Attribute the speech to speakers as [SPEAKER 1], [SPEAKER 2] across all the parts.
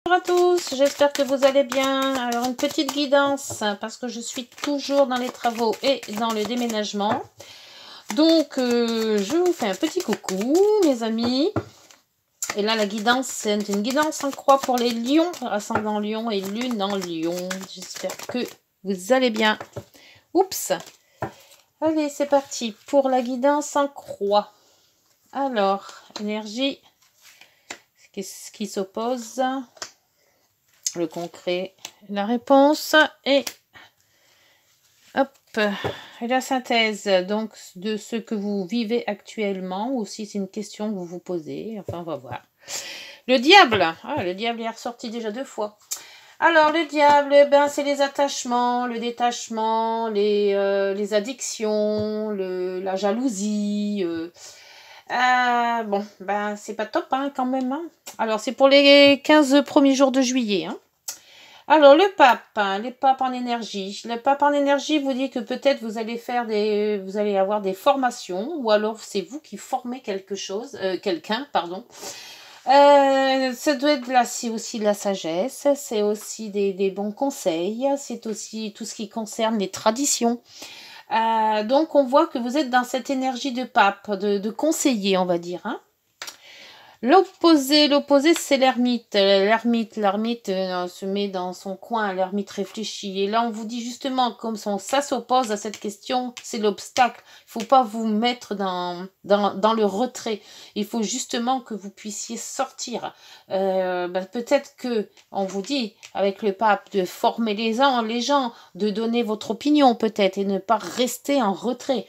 [SPEAKER 1] Bonjour à tous, j'espère que vous allez bien. Alors une petite guidance parce que je suis toujours dans les travaux et dans le déménagement. Donc je vous fais un petit coucou mes amis. Et là la guidance c'est une guidance en croix pour les lions, ascendant lion et lune en lion. J'espère que vous allez bien. Oups. Allez c'est parti pour la guidance en croix. Alors énergie, qu'est-ce qui s'oppose? Le concret, la réponse et hop, et la synthèse donc de ce que vous vivez actuellement ou si c'est une question que vous vous posez. Enfin, on va voir. Le diable, le diable est ressorti déjà 2 fois. Alors, le diable, ben, c'est les attachements, le détachement, les addictions, la jalousie. Bon, ben, c'est pas top hein, quand même. Hein. Alors, c'est pour les 15 premiers jours de juillet. Hein. Alors, le pape, les papes en énergie. Le pape en énergie vous dit que peut-être vous allez avoir des formations ou alors c'est vous qui formez quelqu'un, pardon. Ça doit être là, c'est aussi de la sagesse, c'est aussi des bons conseils, c'est aussi tout ce qui concerne les traditions. Donc, on voit que vous êtes dans cette énergie de pape, de conseiller, on va dire, hein. L'opposé, c'est l'ermite. L'ermite se met dans son coin, l'ermite réfléchit. Et là, on vous dit justement, comme ça s'oppose à cette question, c'est l'obstacle. Il ne faut pas vous mettre dans le retrait. Il faut justement que vous puissiez sortir. Peut-être que, on vous dit, avec le pape, de former les gens, de donner votre opinion peut-être et ne pas rester en retrait.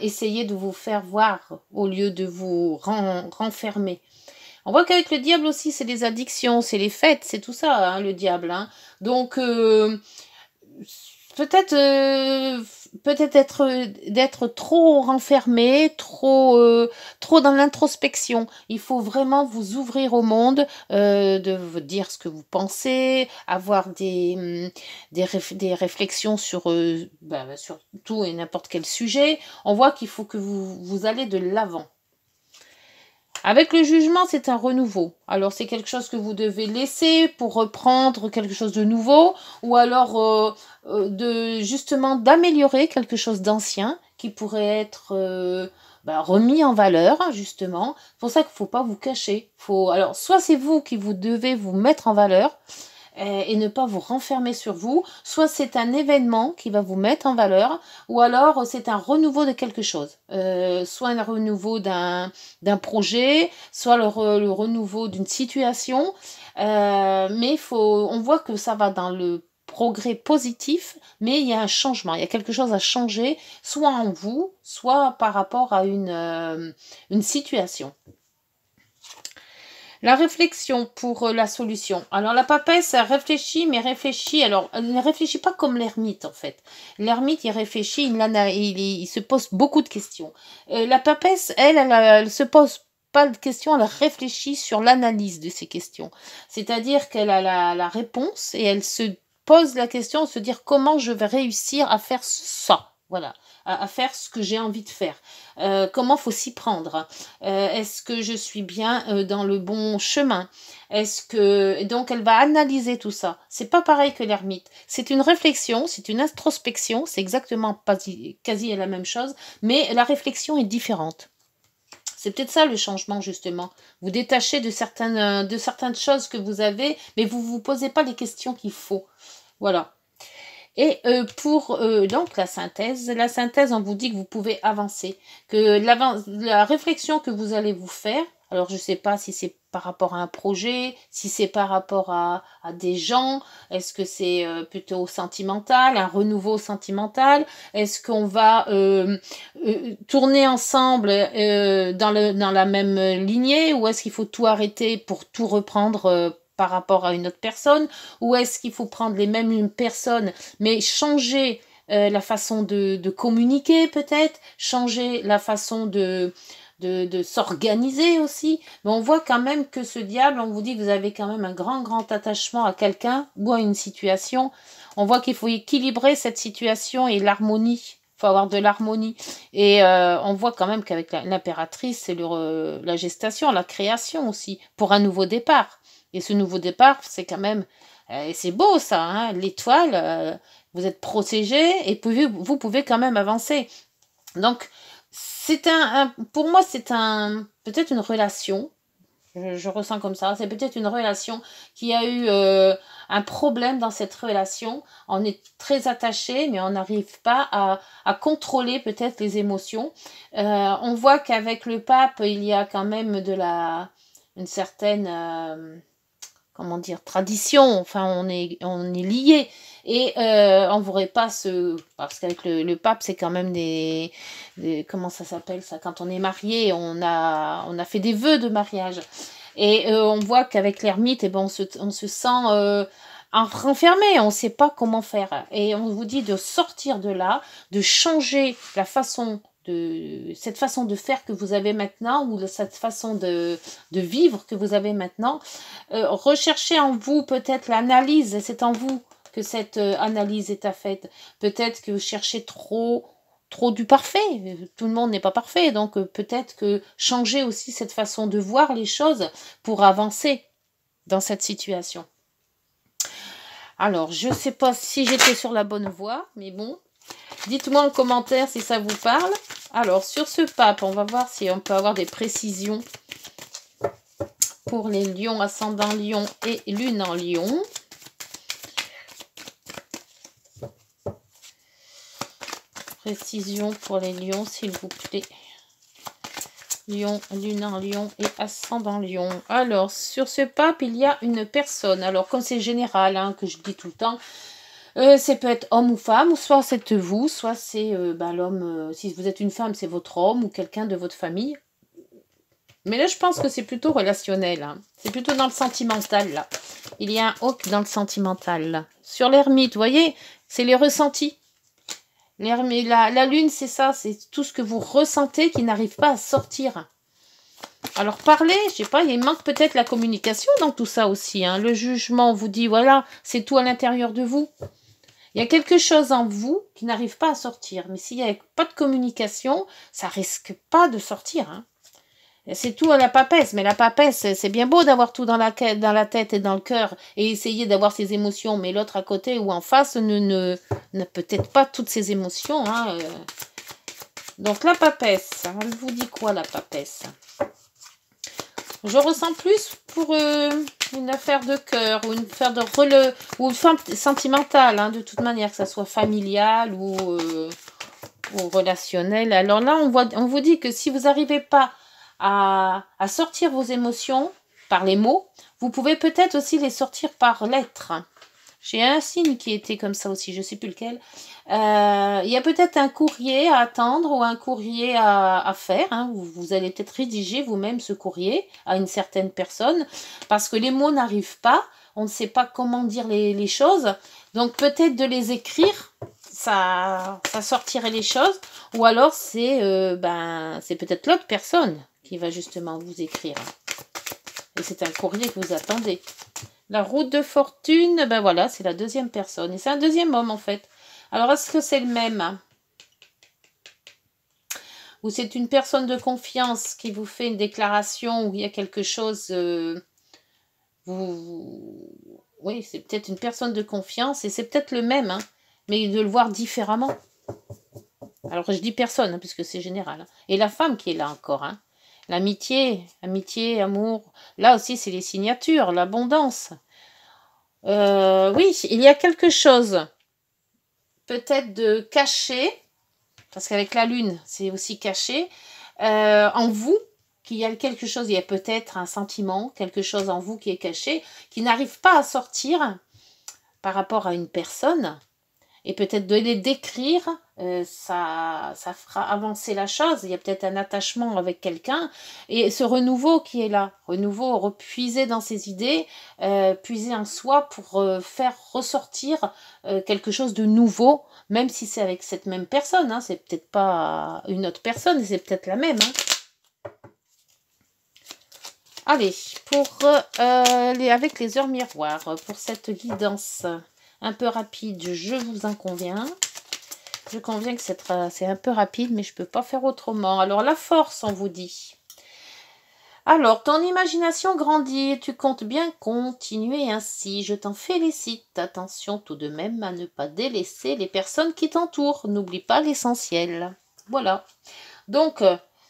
[SPEAKER 1] Essayez de vous faire voir au lieu de vous renfermer. On voit qu'avec le diable aussi, c'est les addictions, c'est les fêtes, c'est tout ça, hein, le diable. Hein. Donc, peut-être d'être trop renfermé, trop dans l'introspection. Il faut vraiment vous ouvrir au monde, de vous dire ce que vous pensez, avoir des réflexions sur tout et n'importe quel sujet. On voit qu'il faut que vous allez de l'avant. Avec le jugement, c'est un renouveau. Alors, c'est quelque chose que vous devez laisser pour reprendre quelque chose de nouveau ou alors justement d'améliorer quelque chose d'ancien qui pourrait être remis en valeur, justement. C'est pour ça qu'il ne faut pas vous cacher. Alors, soit c'est vous qui vous devez vous mettre en valeur, et ne pas vous renfermer sur vous, soit c'est un événement qui va vous mettre en valeur, ou alors c'est un renouveau de quelque chose, soit un renouveau d'un projet, soit le renouveau d'une situation, mais on voit que ça va dans le progrès positif, mais il y a un changement, il y a quelque chose à changer, soit en vous, soit par rapport à une situation. La réflexion pour la solution. Alors, la papesse, elle réfléchit, mais réfléchit. Alors, elle ne réfléchit pas comme l'ermite, en fait. L'ermite, il réfléchit, il se pose beaucoup de questions. La papesse, elle se pose pas de questions, elle réfléchit sur l'analyse de ces questions. C'est-à-dire qu'elle a la réponse et elle se pose la question, se dire comment je vais réussir à faire ça. Voilà, à faire ce que j'ai envie de faire. Comment faut s'y prendre? Est-ce que je suis bien dans le bon chemin? Donc elle va analyser tout ça. C'est pas pareil que l'ermite. C'est une réflexion, c'est une introspection, c'est exactement quasi la même chose, mais la réflexion est différente. C'est peut-être ça le changement justement. Vous détachez de certaines choses que vous avez, mais vous posez pas les questions qu'il faut. Voilà. Et pour donc la synthèse, on vous dit que vous pouvez avancer, que la réflexion que vous allez vous faire, alors je ne sais pas si c'est par rapport à un projet, si c'est par rapport à des gens, est-ce que c'est plutôt sentimental, un renouveau sentimental, est-ce qu'on va tourner ensemble dans la même lignée ou est-ce qu'il faut tout arrêter pour tout reprendre par rapport à une autre personne, ou est-ce qu'il faut prendre les mêmes personnes mais changer la façon de communiquer peut-être, changer la façon de s'organiser aussi. Mais on voit quand même que ce diable, on vous dit que vous avez quand même un grand attachement à quelqu'un ou à une situation. On voit qu'il faut équilibrer cette situation et l'harmonie. Il faut avoir de l'harmonie. Et on voit quand même qu'avec l'impératrice, c'est la gestation, la création aussi, pour un nouveau départ. Et ce nouveau départ, c'est quand même... c'est beau ça, hein, l'étoile, vous êtes protégé et vous pouvez quand même avancer. Donc, c'est pour moi, c'est peut-être une relation. Je ressens comme ça. C'est peut-être une relation qui a eu un problème dans cette relation. On est très attaché, mais on n'arrive pas à contrôler peut-être les émotions. On voit qu'avec le pape, il y a quand même une certaine... comment dire, tradition, enfin on est liés et on ne voudrait pas parce qu'avec le pape c'est quand même des comment ça s'appelle ça, quand on est marié on a fait des vœux de mariage et on voit qu'avec l'ermite on se sent renfermé, on ne sait pas comment faire et on vous dit de sortir de là, de changer la façon cette façon de faire que vous avez maintenant ou cette façon de vivre que vous avez maintenant. Recherchez en vous peut-être l'analyse, c'est en vous que cette analyse est à faite. Peut-être que vous cherchez trop du parfait. Tout le monde n'est pas parfait, donc peut-être que changer aussi cette façon de voir les choses pour avancer dans cette situation. Alors, je ne sais pas si j'étais sur la bonne voie, mais bon, dites-moi en commentaire si ça vous parle. Alors, sur ce pape, on va voir si on peut avoir des précisions pour les lions, ascendant lion et lune en lion. Précision pour les lions, s'il vous plaît. Lion, lune en lion et ascendant lion. Alors, sur ce pape, il y a une personne. Alors, comme c'est général, hein, que je dis tout le temps, ça peut être homme ou femme, ou soit c'est vous, soit c'est l'homme, si vous êtes une femme, c'est votre homme ou quelqu'un de votre famille. Mais là, je pense que c'est plutôt relationnel. Hein. C'est plutôt dans le sentimental, là. Il y a un hoc dans le sentimental, là. Sur l'ermite, vous voyez, c'est les ressentis. La lune, c'est ça, c'est tout ce que vous ressentez qui n'arrive pas à sortir. Alors, parler, je sais pas, il manque peut-être la communication dans tout ça aussi. Hein. Le jugement, on vous dit, voilà, c'est tout à l'intérieur de vous. Il y a quelque chose en vous qui n'arrive pas à sortir. Mais s'il n'y a pas de communication, ça risque pas de sortir. Hein. C'est tout à la papesse. Mais la papesse, c'est bien beau d'avoir tout dans la tête et dans le cœur et essayer d'avoir ses émotions. Mais l'autre à côté ou en face n'a peut-être pas toutes ses émotions. Hein. Donc la papesse, elle vous dit quoi la papesse? Je ressens plus pour une affaire de cœur ou une affaire de ou sentimentale, hein, de toute manière, que ça soit familial ou relationnel. Alors là, on vous dit que si vous n'arrivez pas à sortir vos émotions par les mots, vous pouvez peut-être aussi les sortir par lettres. J'ai un signe qui était comme ça aussi, je ne sais plus lequel. Il y a peut-être un courrier à attendre ou un courrier à faire. Hein. Vous allez peut-être rédiger vous-même ce courrier à une certaine personne parce que les mots n'arrivent pas. On ne sait pas comment dire les choses. Donc peut-être de les écrire, ça sortirait les choses. Ou alors c'est peut-être l'autre personne qui va justement vous écrire. Et c'est un courrier que vous attendez. La route de fortune, ben voilà, c'est la deuxième personne. Et c'est un deuxième homme, en fait. Alors, est-ce que c'est le même? Ou c'est une personne de confiance qui vous fait une déclaration où il y a quelque chose... Oui, c'est peut-être une personne de confiance et c'est peut-être le même, hein, mais de le voir différemment. Alors, je dis personne, hein, puisque c'est général. Hein. Et la femme qui est là encore, hein. L'amitié, amour. Là aussi, c'est les signatures, l'abondance. Oui, il y a quelque chose peut-être de caché, parce qu'avec la lune, c'est aussi caché, en vous, qu'il y a quelque chose, il y a peut-être un sentiment, quelque chose en vous qui est caché, qui n'arrive pas à sortir par rapport à une personne. Et peut-être de les décrire, ça fera avancer la chose. Il y a peut-être un attachement avec quelqu'un. Et ce renouveau qui est là, repuiser dans ses idées, puiser en soi pour faire ressortir quelque chose de nouveau, même si c'est avec cette même personne. Hein. C'est peut-être pas une autre personne, c'est peut-être la même. Hein. Allez, avec les heures miroirs, pour cette guidance un peu rapide, je vous en conviens. Je conviens que c'est un peu rapide, mais je ne peux pas faire autrement. Alors, la force, on vous dit. Alors, ton imagination grandit et tu comptes bien continuer ainsi. Je t'en félicite. Attention tout de même à ne pas délaisser les personnes qui t'entourent. N'oublie pas l'essentiel. Voilà. Donc,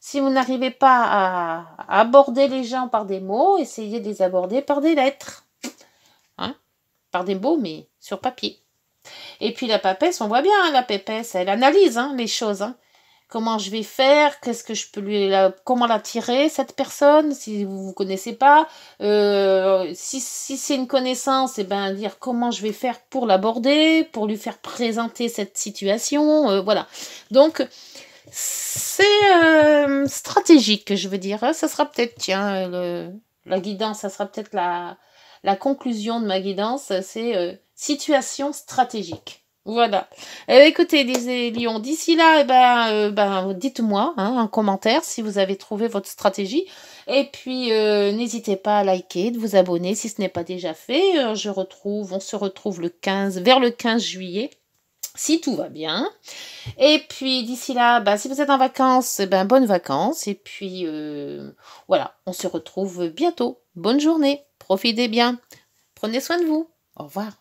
[SPEAKER 1] si vous n'arrivez pas à aborder les gens par des mots, essayez de les aborder par des lettres. Hein? Par des mots, mais sur papier. Et puis la papesse, on voit bien, hein, la pépesse, elle analyse les choses. Comment je vais faire, qu'est-ce que je peux comment l'attirer, cette personne, si vous ne connaissez pas. Si c'est une connaissance, dire comment je vais faire pour l'aborder, pour lui faire présenter cette situation. Voilà. Donc, c'est stratégique, je veux dire. Ça sera peut-être, tiens, la guidance, ça sera peut-être la conclusion de ma guidance, c'est situation stratégique. Voilà. Écoutez, les lions, d'ici là, dites-moi en commentaire si vous avez trouvé votre stratégie. Et puis, n'hésitez pas à liker, de vous abonner si ce n'est pas déjà fait. On se retrouve vers le 15 juillet, si tout va bien. Et puis, d'ici là, si vous êtes en vacances, bonnes vacances. Et puis, voilà, on se retrouve bientôt. Bonne journée. Profitez bien. Prenez soin de vous. Au revoir.